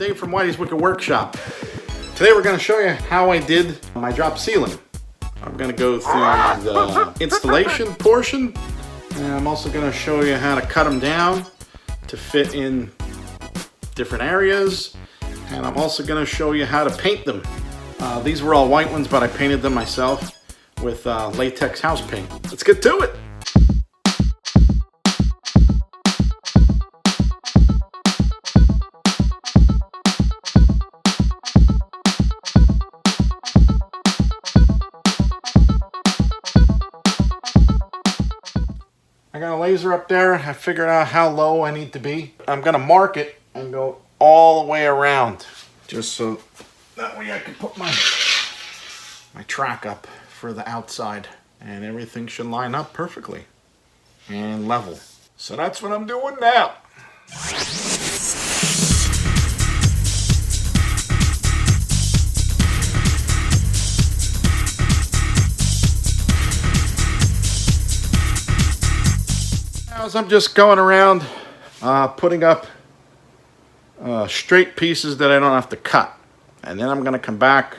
Dave from Whitey's Wicked Workshop. Today we're going to show you how I did my drop ceiling. I'm going to go through the installation portion, and I'm also going to show you how to cut them down to fit in different areas, and I'm also going to show you how to paint them. These were all white ones, but I painted them myself with latex house paint. Let's get to it. I got a laser up there. I figured out how low I need to be. I'm gonna mark it and go all the way around, just so that way I can put my track up for the outside, and everything should line up perfectly and level. So that's what I'm doing now. As I'm just going around putting up straight pieces that I don't have to cut, and then I'm going to come back,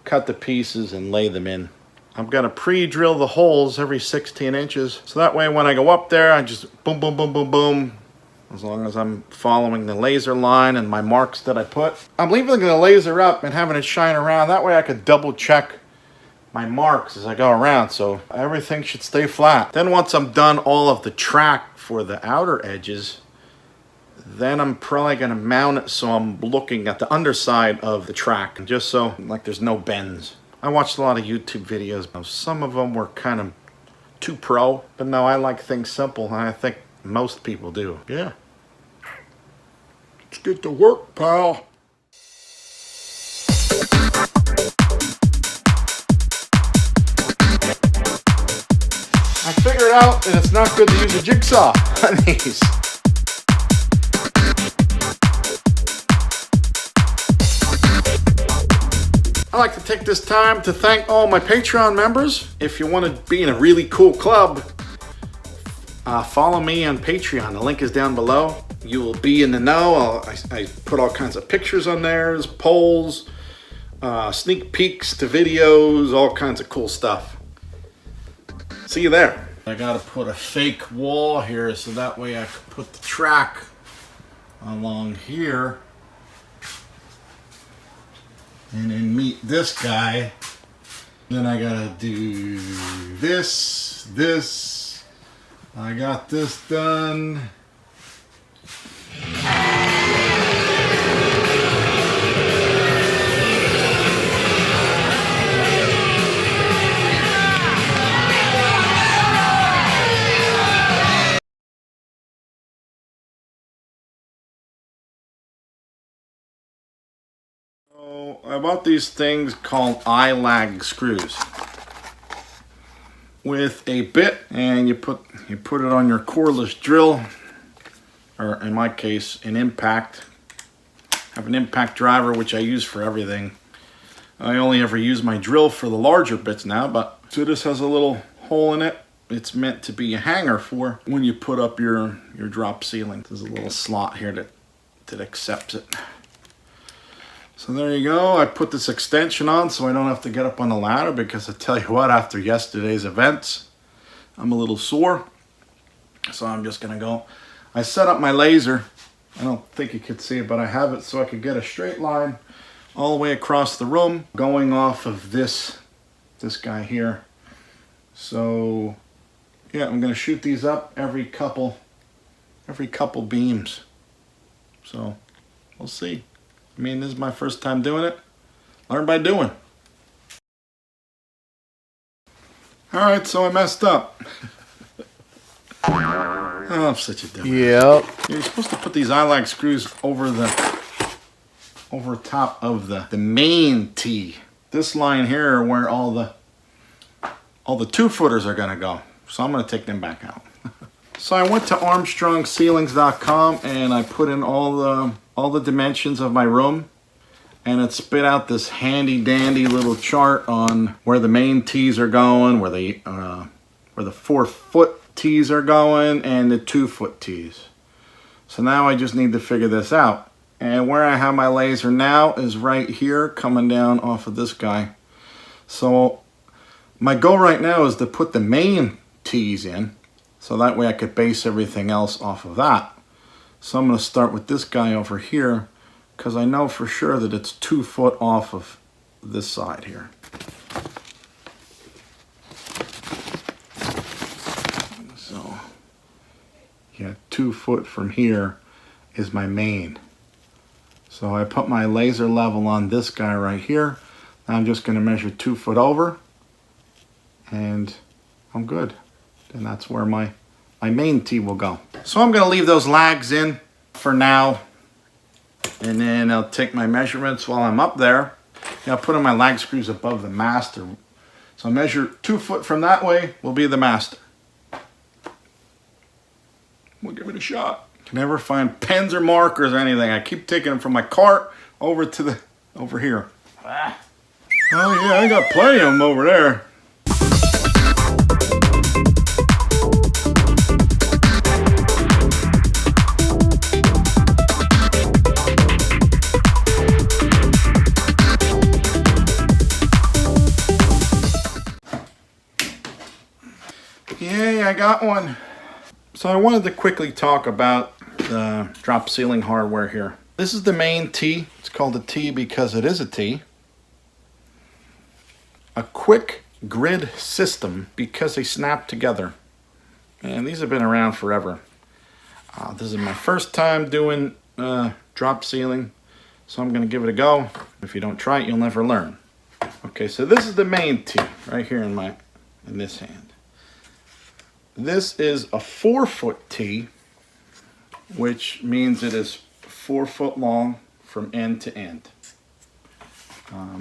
cut the pieces and lay them in. I'm going to pre-drill the holes every 16 inches, so that way when I go up there I just boom boom boom boom boom, as long as I'm following the laser line and my marks that I put. I'm leaving the laser up and having it shine around, that way I could double check my marks as I go around, so everything should stay flat. Then once I'm done all of the track for the outer edges, then I'm probably going to mount it so I'm looking at the underside of the track, just so like there's no bends. I watched a lot of YouTube videos. Some of them were kind of too pro, but no, I like things simple, and I think most people do. Yeah. Let's get to work, pal. I figured out that it's not good to use a jigsaw on these. I'd like to take this time to thank all my Patreon members. If you want to be in a really cool club, follow me on Patreon. The link is down below. You will be in the know. I put all kinds of pictures on there, polls, sneak peeks to videos, all kinds of cool stuff. See you there. I gotta put a fake wall here so that way I can put the track along here and then meet this guy. Then I gotta do this. I got this done. I bought these things called eye-lag screws with a bit, and you put it on your cordless drill, or in my case an impact. I have an impact driver which I use for everything. I only ever use my drill for the larger bits now, but so this has a little hole in it. It's meant to be a hanger for when you put up your drop ceiling. There's a little slot here that accepts it. So there you go. I put this extension on so I don't have to get up on the ladder, because I tell you what, after yesterday's events, I'm a little sore. So I'm just gonna go. I set up my laser. I don't think you could see it, but I have it so I could get a straight line all the way across the room going off of this guy here. So yeah, I'm gonna shoot these up every couple beams. So we'll see. I mean, this is my first time doing it. Learn by doing. Alright, so I messed up. Oh, I'm such a dumbass. Yep. You're supposed to put these eye-lag screws over top of the main tee. This line here are where all the 2-footers are gonna go. So I'm gonna take them back out. So I went to armstrongceilings.com and I put in all the dimensions of my room, and it spit out this handy dandy little chart on where the main tees are going, where the 4-foot tees are going, and the 2-foot tees. So now I just need to figure this out. And where I have my laser now is right here, coming down off of this guy. So my goal right now is to put the main tees in, so that way I could base everything else off of that. So I'm going to start with this guy over here, because I know for sure that it's 2 foot off of this side here. So yeah, 2 foot from here is my main. So I put my laser level on this guy right here. I'm just going to measure 2 foot over, and I'm good. And that's where my main tee will go. So I'm going to leave those lags in for now, and then I'll take my measurements while I'm up there. And I'll put in my lag screws above the master. So I measure 2 foot from that way will be the master. We'll give it a shot. Can never find pens or markers or anything. I keep taking them from my cart over here. Ah. Oh yeah, I got plenty of them over there. Yay, I got one. So I wanted to quickly talk about the drop ceiling hardware here. This is the main tee. It's called a tee because it is a tee. A quick grid system because they snap together. And these have been around forever. This is my first time doing drop ceiling, so I'm going to give it a go. If you don't try it, you'll never learn. Okay, so this is the main tee right here in this hand. This is a 4 foot tee, which means it is 4 foot long from end to end.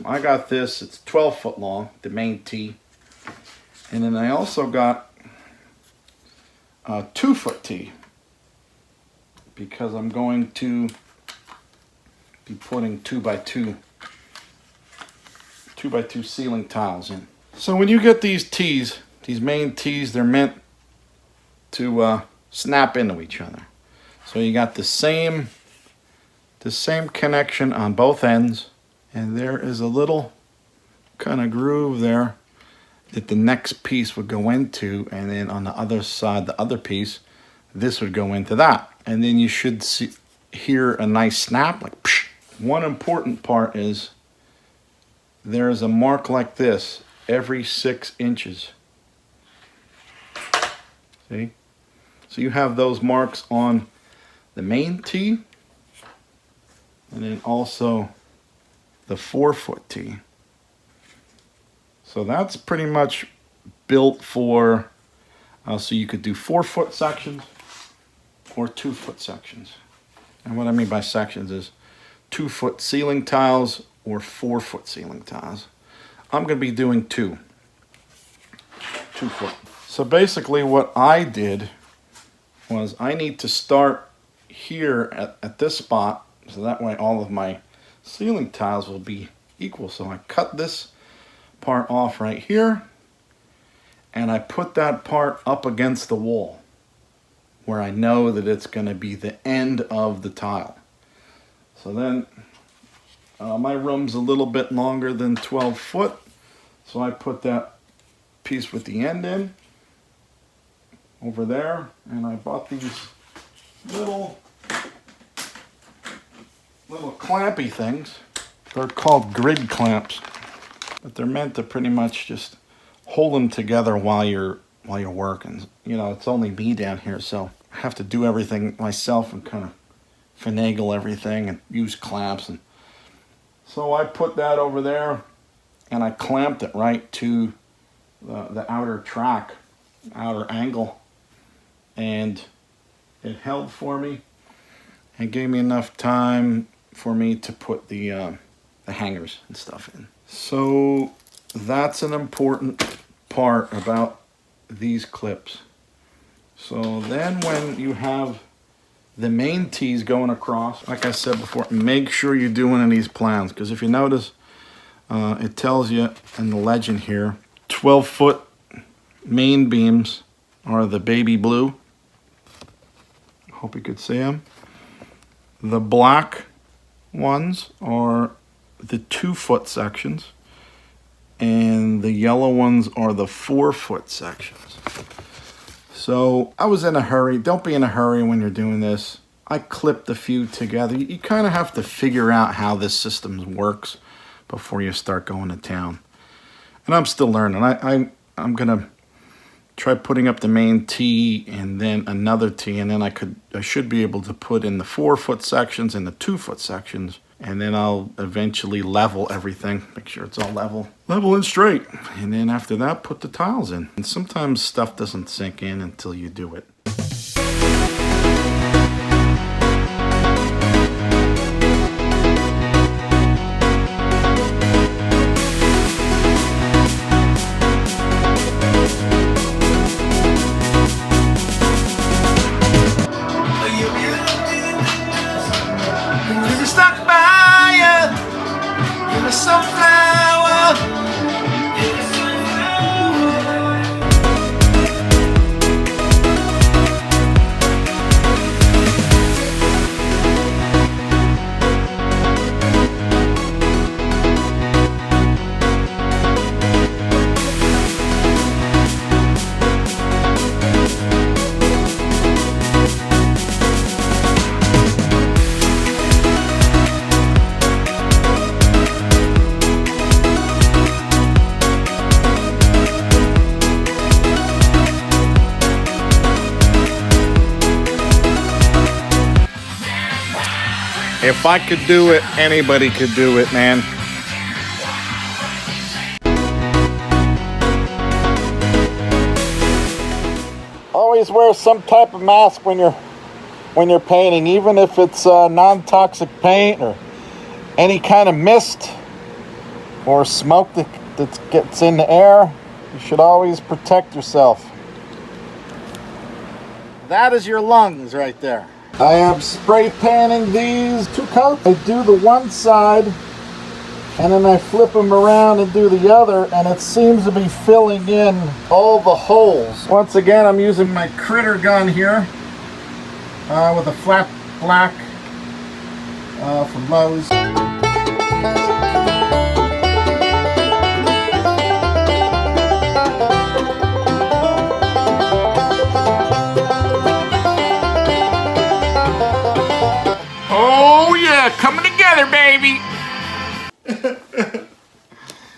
I got this, it's 12 foot long, the main tee. And then I also got a 2 foot tee, because I'm going to be putting 2x2 ceiling tiles in. So when you get these tees, these main tees, they're meant to snap into each other. So you got the same connection on both ends, and there is a little kind of groove there that the next piece would go into, and then on the other side, the other piece, this would go into that. And then you should hear a nice snap, like psh. One important part is there's a mark like this every 6 inches. See? So you have those marks on the main tee, and then also the 4 foot tee. So that's pretty much built for, so you could do 4 foot sections or 2 foot sections. And what I mean by sections is 2 foot ceiling tiles or 4 foot ceiling tiles. I'm going to be doing 2 foot. So basically what I did was I need to start here at this spot, so that way all of my ceiling tiles will be equal. So I cut this part off right here, and I put that part up against the wall where I know that it's going to be the end of the tile. So then my room's a little bit longer than 12 foot, so I put that piece with the end in over there, and I bought these little clampy things. They're called grid clamps, but they're meant to pretty much just hold them together while you're working. You know, it's only me down here, so I have to do everything myself and kind of finagle everything and use clamps. And so I put that over there, and I clamped it right to the outer track, outer angle, and it held for me and gave me enough time for me to put the hangers and stuff in. So that's an important part about these clips. So then when you have the main tees going across, like I said before, make sure you do one of these plans, because if you notice, it tells you in the legend here, 12 foot main beams are the baby blue. Hope you could see them. The black ones are the 2-foot sections, and the yellow ones are the 4-foot sections. So I was in a hurry. Don't be in a hurry when you're doing this. I clipped a few together. You kind of have to figure out how this system works before you start going to town. And I'm still learning. I'm gonna try putting up the main T and then another T, and then I should be able to put in the 4-foot sections and the 2-foot sections, and then I'll eventually level everything, make sure it's all level and straight. And then after that, put the tiles in. And sometimes stuff doesn't sink in until you do it. If I could do it, anybody could do it, man. Always wear some type of mask when you're painting, even if it's non-toxic paint or any kind of mist or smoke that gets in the air. You should always protect yourself. That is your lungs right there. I am spray painting these 2 coats. I do the one side and then I flip them around and do the other, and it seems to be filling in all the holes. Once again, I'm using my critter gun here with a flat black from Lowe's. Oh yeah, coming together, baby.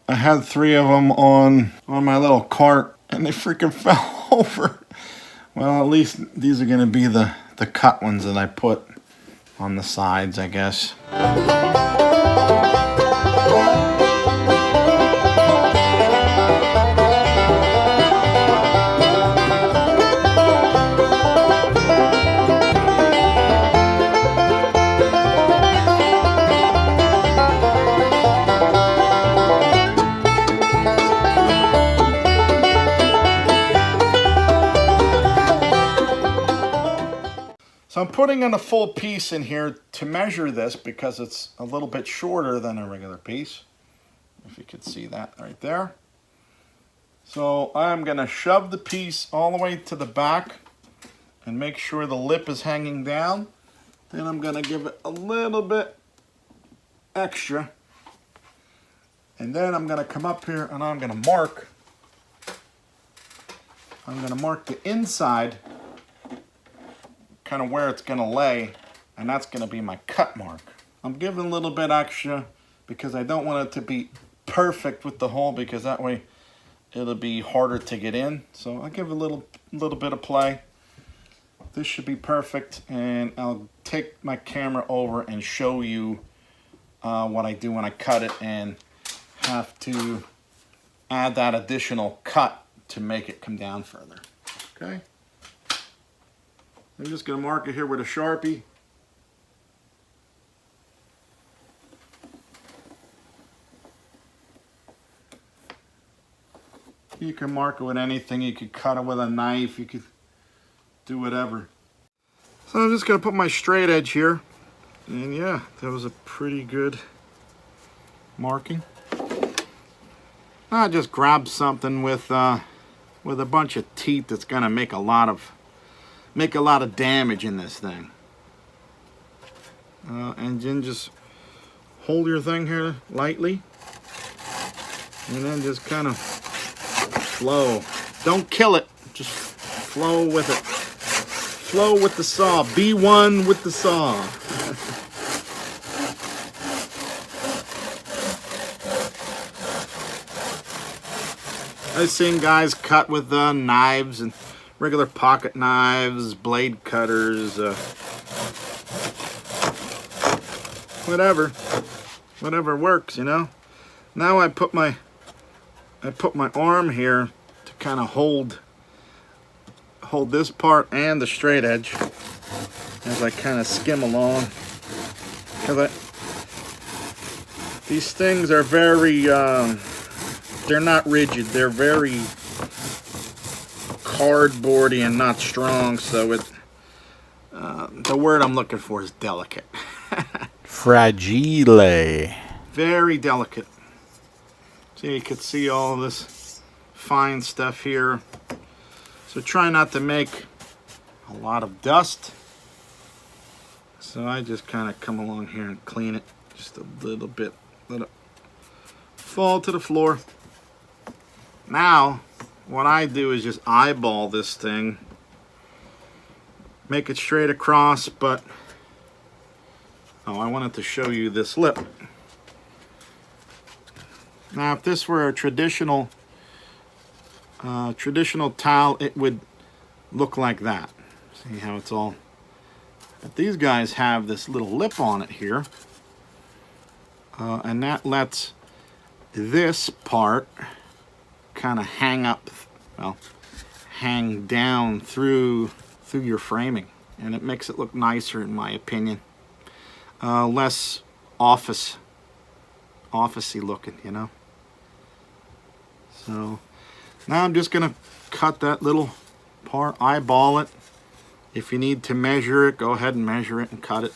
I had 3 of them on my little cart and they freaking fell over. Well, at least these are gonna be the cut ones that I put on the sides, I guess. So I'm putting in a full piece in here to measure this because it's a little bit shorter than a regular piece. If you could see that right there. So I'm going to shove the piece all the way to the back and make sure the lip is hanging down. Then I'm going to give it a little bit extra. And then I'm going to come up here and I'm going to mark. I'm going to mark the inside, kind of where it's going to lay, and that's going to be my cut mark. I'm giving a little bit extra because I don't want it to be perfect with the hole, because that way it'll be harder to get in. So I'll give a little bit of play. This should be perfect, and I'll take my camera over and show you what I do when I cut it, and have to add that additional cut to make it come down further. Okay. I'm just going to mark it here with a Sharpie. You can mark it with anything. You could cut it with a knife. You could do whatever. So I'm just going to put my straight edge here. And yeah, that was a pretty good marking. I just grabbed something with a bunch of teeth that's going to make a lot of damage in this thing, and then just hold your thing here lightly, and then just kind of flow. Don't kill it, just flow with it. Flow with the saw. Be one with the saw. I've seen guys cut with knives and regular pocket knives, blade cutters, whatever works, you know. Now I put my arm here to kind of hold this part and the straight edge as I kind of skim along. Because these things are very they're not rigid, they're very cardboardy and not strong, so it the word I'm looking for is delicate. Fragile. Very delicate. So you can see all this fine stuff here. So try not to make a lot of dust. So I just kind of come along here and clean it just a little bit. Let it fall to the floor. Now, what I do is just eyeball this thing. Make it straight across, but I wanted to show you this lip. Now, if this were a traditional towel, it would look like that. See how it's all... But these guys have this little lip on it here. And that lets this part kind of hang up, well, hang down through your framing. And it makes it look nicer, in my opinion. Less officey looking, you know. So now I'm just gonna cut that little part, eyeball it. If you need to measure it, go ahead and measure it and cut it.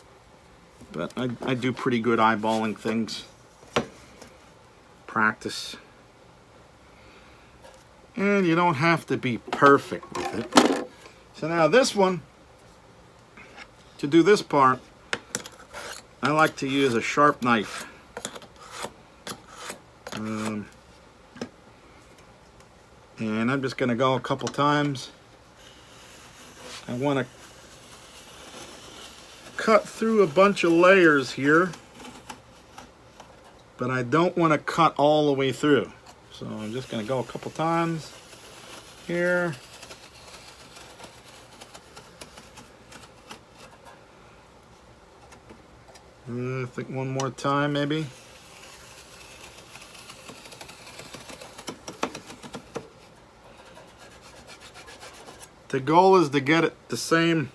But I do pretty good eyeballing things. Practice. And you don't have to be perfect with it. So now this one, to do this part, I like to use a sharp knife. And I'm just going to go a couple times. I want to cut through a bunch of layers here, but I don't want to cut all the way through. So I'm just going to go a couple times here. I think one more time maybe. The goal is to get it the same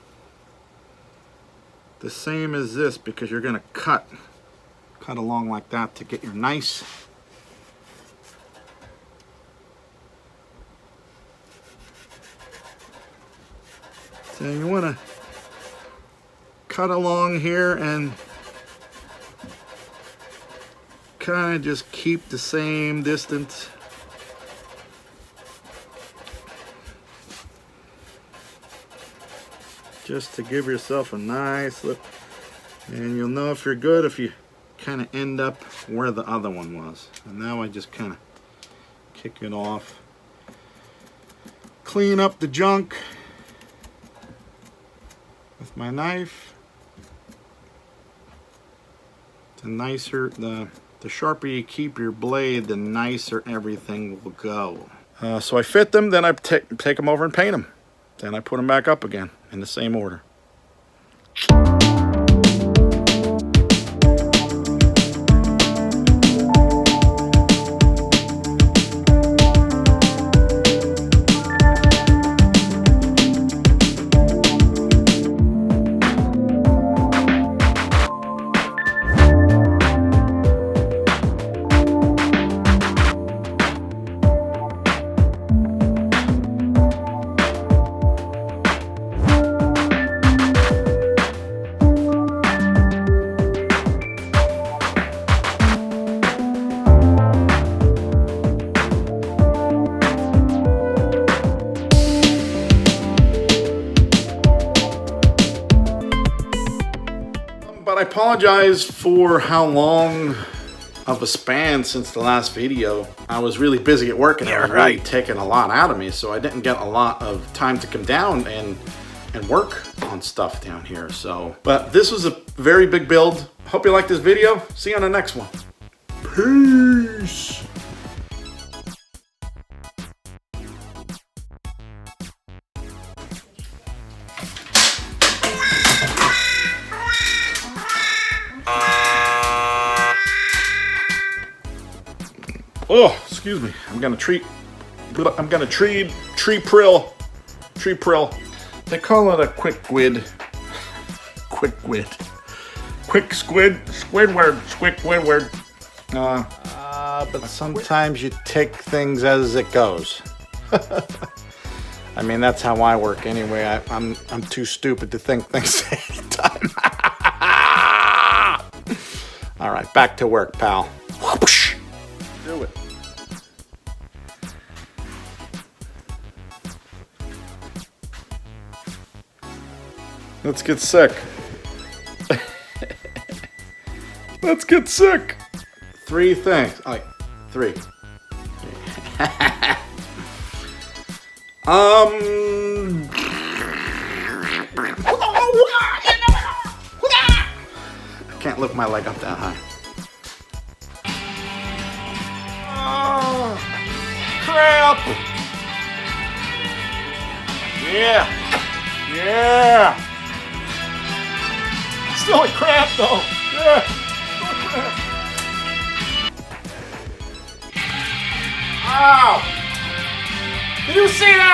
as this, because you're going to cut along like that to get your nice so you want to cut along here and kind of just keep the same distance. Just to give yourself a nice look. And you'll know if you're good if you kind of end up where the other one was. And now I just kind of kick it off. Clean up the junk with my knife. The nicer, the sharper you keep your blade, the nicer everything will go. So I fit them, then I take them over and paint them. Then I put them back up again in the same order. apologize for how long of a span since the last video. I was really busy at work and it was really taking a lot out of me, so I didn't get a lot of time to come down and work on stuff down here. So, but this was a very big build. Hope you liked this video. See you on the next one. Peace. Oh, excuse me. I'm gonna tree prill. They call it a quick squid. Squidward. But sometimes you take things as it goes. I mean, that's how I work anyway. I'm too stupid to think things anytime. All right, back to work, pal. Do it. Let's get sick. Let's get sick. 3 things. Like 3. I can't lift my leg up that high. Crap. Yeah. Still a cramp though. Yeah. Still a cramp. Ow. Did you see that?